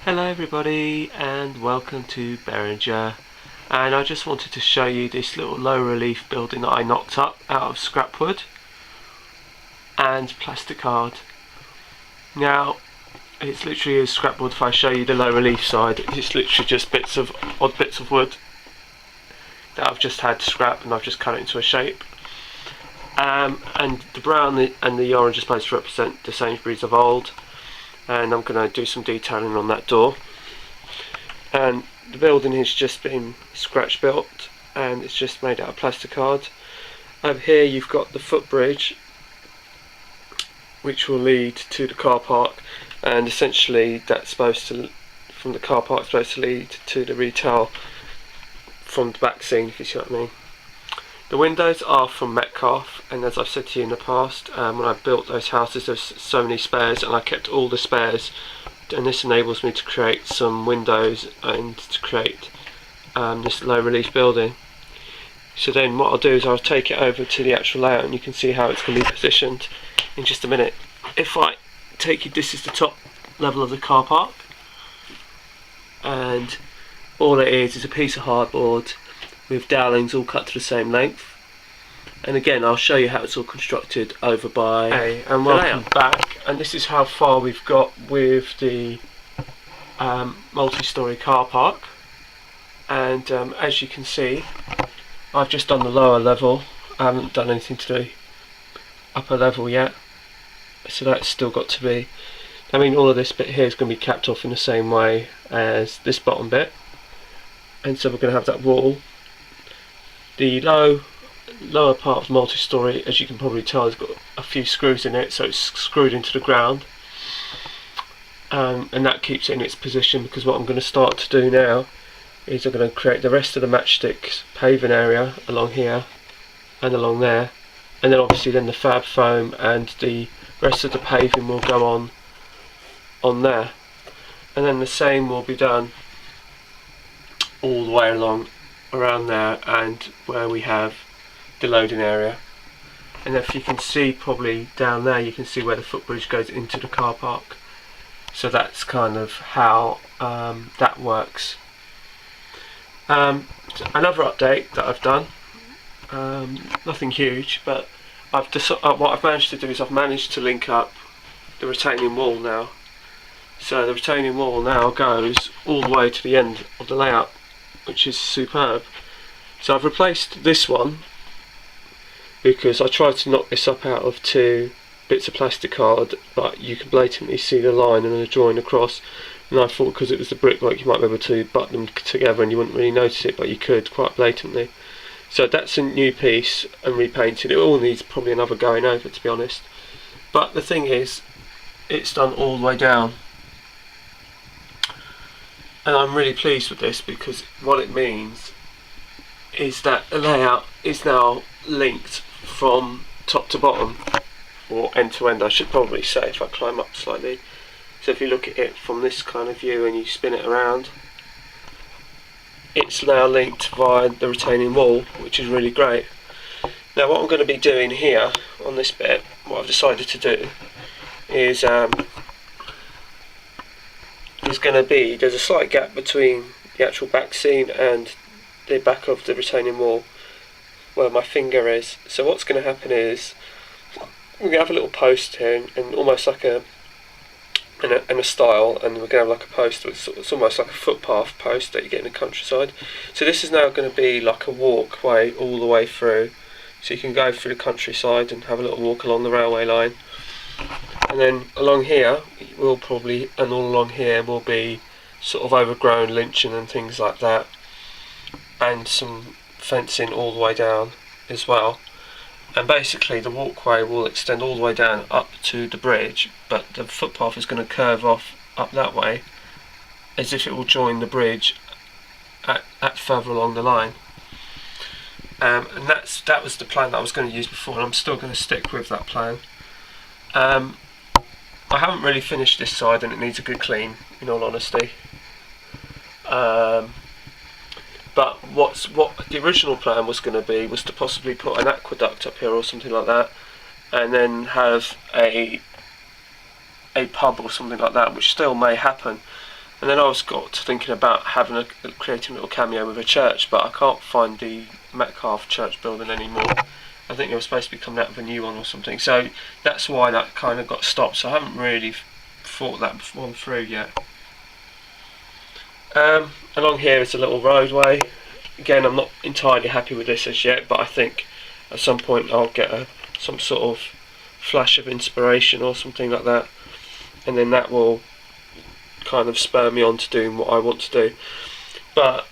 Hello everybody and welcome to Berringer, and I just wanted to show you this little low relief building that I knocked up out of scrap wood and plastic card. Now it's literally a scrap wood. If I show you the low relief side, it's literally just odd bits of wood that I've just had to scrap and I've just cut it into a shape. And the brown and the orange are supposed to represent the Sainsbury's of old, and I'm going to do some detailing on that door. And the building has just been scratch built and it's just made out of plastic card. Over here you've got the footbridge which will lead to the car park, and essentially that's supposed to, from the car park, supposed to lead to the retail from the back scene, if you see what I mean. The windows are from Metcalf, and as I've said to you in the past, when I built those houses there's so many spares and I kept all the spares, and this enables me to create some windows and to create this low relief building. So then what I'll do is I'll take it over to the actual layout and you can see how it's going to be positioned in just a minute. If I take you, this is the top level of the car park, and all it is a piece of hardboard with dowlings all cut to the same length. And again, I'll show you how it's all constructed over by and welcome back. And this is how far we've got with the multi-storey car park. And as you can see, I've just done the lower level. I haven't done anything to the upper level yet, so that's still got to be. I mean, all of this bit here is going to be capped off in the same way as this bottom bit, and so we're going to have that wall. The lower part of the multi-storey, as you can probably tell, has got a few screws in it, so it's screwed into the ground, and that keeps it in its position, because what I'm going to start to do now is I'm going to create the rest of the matchsticks paving area along here and along there, and then obviously then the fab foam and the rest of the paving will go on there, and then the same will be done all the way along around there and where we have the loading area. And if you can see, probably down there you can see where the footbridge goes into the car park, so that's kind of how that works. Another update that I've done, nothing huge, but what I've managed to do is I've managed to link up the retaining wall now. So the retaining wall now goes all the way to the end of the layout, which is superb. So I've replaced this one because I tried to knock this up out of two bits of plastic card, but you can blatantly see the line and the drawing across, and I thought because it was the brickwork you might be able to butt them together and you wouldn't really notice it, but you could quite blatantly. So that's a new piece and repainted. It all needs probably another going over, to be honest, but the thing is, it's done all the way down. And I'm really pleased with this, because what it means is that the layout is now linked from top to bottom, or end to end I should probably say, if I climb up slightly. So if you look at it from this kind of view and you spin it around, it's now linked via the retaining wall, which is really great. Now what I'm going to be doing here on this bit, what I've decided to do is there's a slight gap between the actual back scene and the back of the retaining wall where my finger is. So what's going to happen is we're going to have a little post here, and almost like a stile, and we're going to have like a post. It's almost like a footpath post that you get in the countryside. So this is now going to be like a walkway all the way through, so you can go through the countryside and have a little walk along the railway line. And then along here all along here will be sort of overgrown lynching and things like that, and some fencing all the way down as well. And basically the walkway will extend all the way down up to the bridge, but the footpath is going to curve off up that way as if it will join the bridge at further along the line. And that was the plan that I was going to use before, and I'm still going to stick with that plan. I haven't really finished this side and it needs a good clean, in all honesty. But what the original plan was going to be was to possibly put an aqueduct up here or something like that, and then have a pub or something like that, which still may happen. And then I was got to thinking about creating a little cameo with a church, but I can't find the Metcalfe church building anymore. I think they were supposed to be coming out with a new one or something, so that's why that kind of got stopped. So I haven't really thought that one through yet. Along here is a little roadway. Again, I'm not entirely happy with this as yet, but I think at some point I'll get some sort of flash of inspiration or something like that, and then that will kind of spur me on to doing what I want to do. But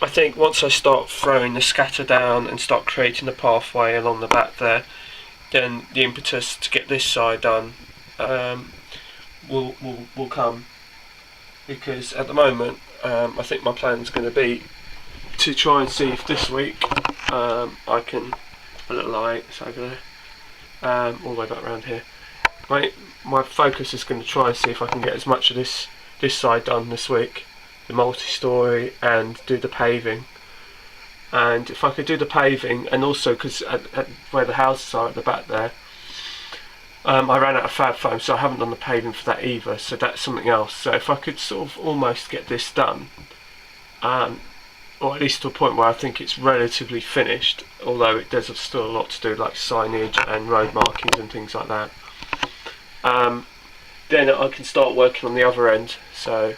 I think once I start throwing the scatter down and start creating a pathway along the back there, then the impetus to get this side done will come. Because at the moment, I think my plan is going to be to try and see if this week I can, a little light, it's over there, all the way back around here. My focus is going to try and see if I can get as much of this side done this week, the multi-storey, and do the paving. And if I could do the paving, and also because at where the houses are at the back there, I ran out of fab foam, so I haven't done the paving for that either, so that's something else. So if I could sort of almost get this done, or at least to a point where I think it's relatively finished, although there's still a lot to do, like signage and road markings and things like that, then I can start working on the other end. So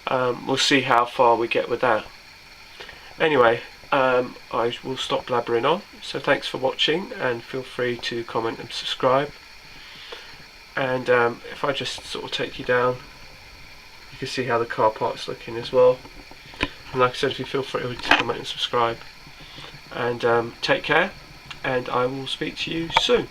we'll see how far we get with that. Anyway, I will stop blabbering on. So thanks for watching, and feel free to comment and subscribe. And if I just sort of take you down, you can see how the car park's looking as well. And like I said, if you feel free to comment and subscribe. And take care, and I will speak to you soon.